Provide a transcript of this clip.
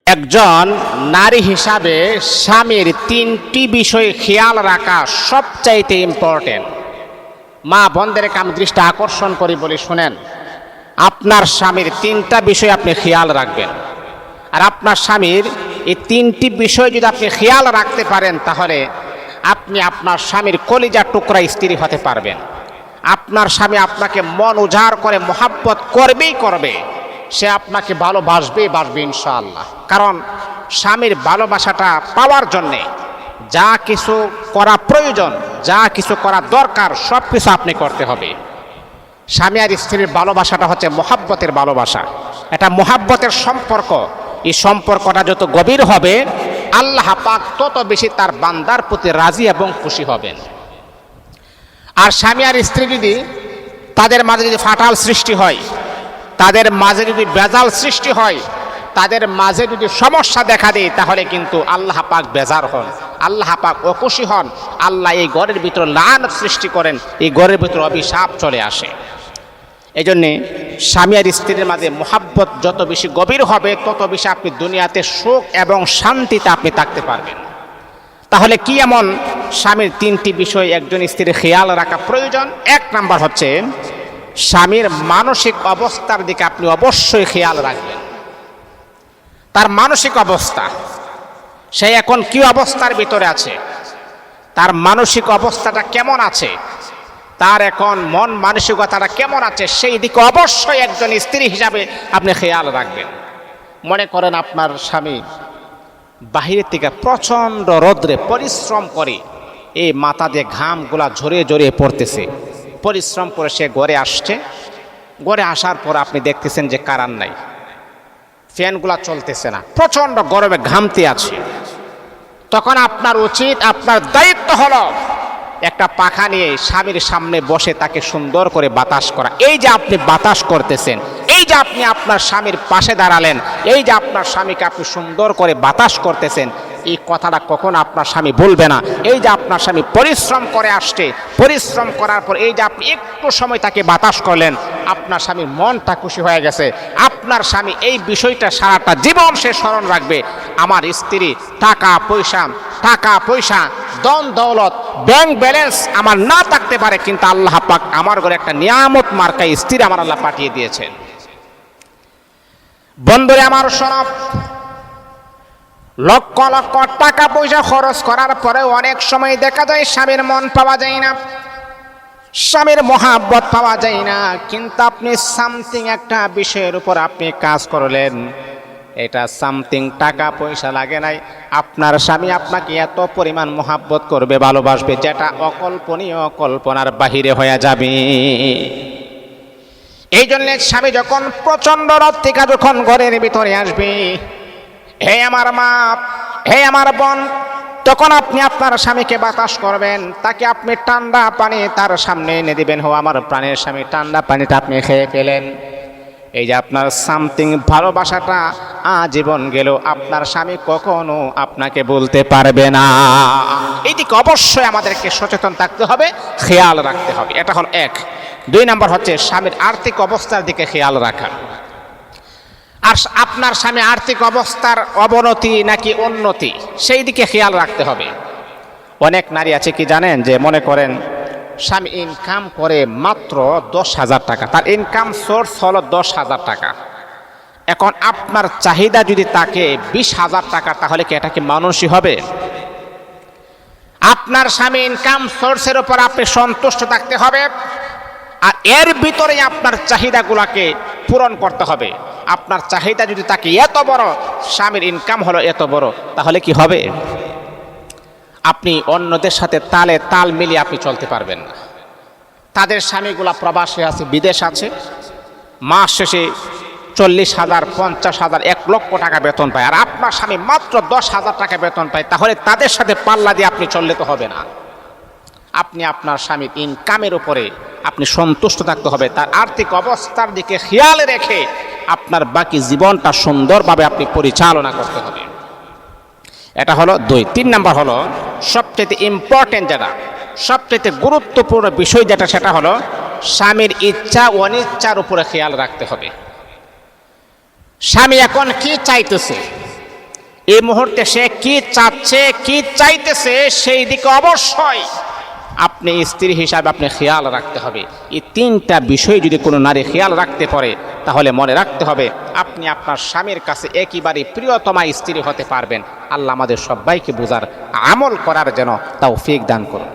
একজন নারী হিসাবে স্বামীর তিনটি বিষয় খেয়াল রাখা সবচাইতে ইম্পর্টেন্ট। মা বোনদেরকে আমি দৃষ্টি আকর্ষণ করি বলি, শুনেন, আপনার স্বামীর তিনটা বিষয় আপনি খেয়াল রাখবেন। আর আপনার স্বামীর এই তিনটি বিষয় যদি আপনি খেয়াল রাখতে পারেন, তাহলে আপনি আপনার স্বামীর কলিজার টুকরা স্ত্রী হতে পারবেন। আপনার স্বামী আপনাকে মন উজাড় করে মহাব্বত করবেই করবে, সে আপনাকে ভালোবাসবেই বাসবে ইনশাআল্লাহ। কারণ স্বামীর ভালোবাসাটা পাওয়ার জন্যে যা কিছু করা প্রয়োজন, যা কিছু করা দরকার, সব কিছু আপনি করতে হবে। স্বামী আর স্ত্রীর ভালোবাসাটা হচ্ছে মহাব্বতের ভালোবাসা, এটা মহাব্বতের সম্পর্ক। এই সম্পর্কটা যত গভীর হবে, আল্লাহ পাক তত বেশি তার বান্দার প্রতি রাজি এবং খুশি হবেন। আর স্বামী আর স্ত্রী যদি তাদের মাঝে যদি ফাটাল সৃষ্টি হয়, তাদের মাঝে যদি বেজাল সৃষ্টি হয়, তাদের মাঝে যদি সমস্যা দেখা দেয়, তাহলে কিন্তু আল্লাহ পাক বেজার হন, আল্লাহ পাক অখুশি হন। আল্লাহ এই ঘরের ভিতরে লানত সৃষ্টি করেন, এই ঘরের ভিতরে অভিশাপ চলে আসে। এই জন্যে স্বামী আর স্ত্রীর মাঝে মহাব্বত যত বেশি গভীর হবে, তত বেশি আপনি দুনিয়াতে সুখ এবং শান্তিতে আপনি থাকতে পারবেন। তাহলে কি এমন স্বামীর তিনটি বিষয় একজন স্ত্রীর খেয়াল রাখা প্রয়োজন? এক নাম্বার হচ্ছে স্বামীর মানসিক অবস্থার দিকে আপনি অবশ্যই খেয়াল রাখবেন। তার মানসিক অবস্থা, সে এখন কি অবস্থার ভিতরে আছে, তার মানসিক অবস্থাটা কেমন আছে, তার এখন মন মানসিকতাটা কেমন আছে, সেই দিকে অবশ্যই একজন স্ত্রী হিসাবে আপনি খেয়াল রাখবেন। মনে করেন আপনার স্বামী বাহিরের থেকে প্রচণ্ড রোদ্রে পরিশ্রম করে, এই মাথা দিয়ে ঘামগুলা ঝরিয়ে ঝরিয়ে পড়তেছে, পরিশ্রম করে সে ঘরে আসছে। ঘরে আসার পর আপনি দেখতেছেন যে কারেন্ট নাই, ফ্যানগুলা চলতেছে না, প্রচণ্ড গরমে ঘামতে আছে। তখন আপনার উচিত, আপনার দায়িত্ব হলো একটা পাখা নিয়ে স্বামীর সামনে বসে তাকে সুন্দর করে বাতাস করা। এই যে আপনি বাতাস করতেছেন, এই যে আপনি আপনার স্বামীর পাশে দাঁড়ালেন, এই যে আপনার স্বামীকে আপনি সুন্দর করে বাতাস করতেছেন, এই কথাটা কখন আপনার স্বামী বলবে না? এই যে আপনার স্বামী পরিশ্রম করে আসছে, পরিশ্রম করার পর এই যে আপনি একটু সময় তাকে বাতাস করলেন, আপনার স্বামীর মনটা খুশি হয়ে গেছে। আপনার স্বামী এই বিষয়টা সারাটা জীবন সে স্মরণ রাখবে। আমার স্ত্রী টাকা পয়সা ধন দৌলত ব্যাংক ব্যালেন্স আমার না থাকতে পারে, কিন্তু আল্লাহ পাক আমার ঘরে একটা নিয়ামত মার্কা স্ত্রী আমার আল্লাহ পাঠিয়ে দিয়েছেন। বন্ধুরে আমার শোনব, লক্ষ লক্ষ টাকা পয়সা খরচ করার পরে অনেক সময় দেখা যায় স্বামীর মন পাওয়া যায় না, স্বামীর মহাব্বত পাওয়া যায় না। কিন্তু আপনি সামথিং একটা বিষয়ের উপর আপনি কাজ করলেন, এটা সামথিং টাকা পয়সা লাগে নাই, আপনার স্বামী আপনাকে এত পরিমাণ মহাব্বত করবে, ভালোবাসবে, যেটা অকল্পনীয়, কল্পনার বাহিরে হয়ে যাবে। এই জন্য স্বামী যখন প্রচণ্ড রোদ থেকে যখন ঘরের ভিতরে আসবে, হে আমার মা, হে আমার বোন, তখন আপনি আপনার স্বামীকে বাতাস করবেন, তাকে আপনি ঠান্ডা পানি তার সামনে এনে দিবেন। হো আমার প্রাণের স্বামী, ঠান্ডা পানিটা আপনি খেয়ে ফেলেন। এই যে আপনার সামথিং ভালোবাসাটা আজীবন গেল, আপনার স্বামী কখনো আপনাকে বলতে পারবে না। এইদিকে অবশ্যই আমাদেরকে সচেতন থাকতে হবে, খেয়াল রাখতে হবে। এটা হল এক। দুই নাম্বার হচ্ছে স্বামীর আর্থিক অবস্থার দিকে খেয়াল রাখা। আর আপনার স্বামী আর্থিক অবস্থার অবনতি নাকি উন্নতি, সেই দিকে খেয়াল রাখতে হবে। অনেক নারী আছে কি জানেন, যে মনে করেন স্বামী ইনকাম করে মাত্র 10,000 টাকা, তার ইনকাম সোর্স হলো 10,000 টাকা। এখন আপনার চাহিদা যদি তাকে 20,000 টাকা, তাহলে কি এটা কি মানুষই হবে? আপনার স্বামী ইনকাম সোর্সের উপর আপনি সন্তুষ্ট থাকতে হবে, আর এর ভিতরে আপনার চাহিদাগুলোকে পূরণ করতে হবে। আপনার চাহিদা যদি তাকে এত বড়, স্বামীর ইনকাম হলো এত বড়, তাহলে কি হবে? আপনি অন্যদের সাথে তালে তাল মিলিয়ে আপনি চলতে পারবেন না। তাদের স্বামীগুলা প্রবাসে আছে, বিদেশ আছে, মাস শেষে 40,000, 50,000, 1 লক্ষ টাকা বেতন পায়, আর আপনার স্বামী মাত্র 10,000 টাকা বেতন পায়। তাহলে তাদের সাথে পাল্লা দিয়ে আপনি চললে তো হবে না। আপনি আপনার স্বামীর ইনকামের উপরে আপনি সন্তুষ্ট থাকতে হবে, তার আর্থিক অবস্থার দিকে খেয়াল রেখে আপনার বাকি জীবনটা সুন্দরভাবে আপনি পরিচালনা করতে হবে। এটা হলো 2। 3 নাম্বার হলো সবচেয়ে ইম্পর্টেন্ট, যেটা সবচেয়ে গুরুত্বপূর্ণ বিষয় যেটা, সেটা হলো স্বামীর ইচ্ছা অনিচ্ছার উপরে খেয়াল রাখতে হবে। স্বামী এখন কি চাইতেছে, এই মুহূর্তে সে কি চাচ্ছে, কি চাইতেছে, সেই দিকে অবশ্যই আপনি স্ত্রী হিসাবে আপনি খেয়াল রাখতে হবে। এই তিনটা বিষয় যদি কোনো নারী খেয়াল রাখতে পারে, তাহলে মনে রাখতে হবে আপনি আপনার স্বামীর কাছে একেবারে প্রিয়তমা স্ত্রী হতে পারবেন। আল্লাহ আমাদের সবাইকে বোঝার, আমল করার যেন তৌফিক দান করুন।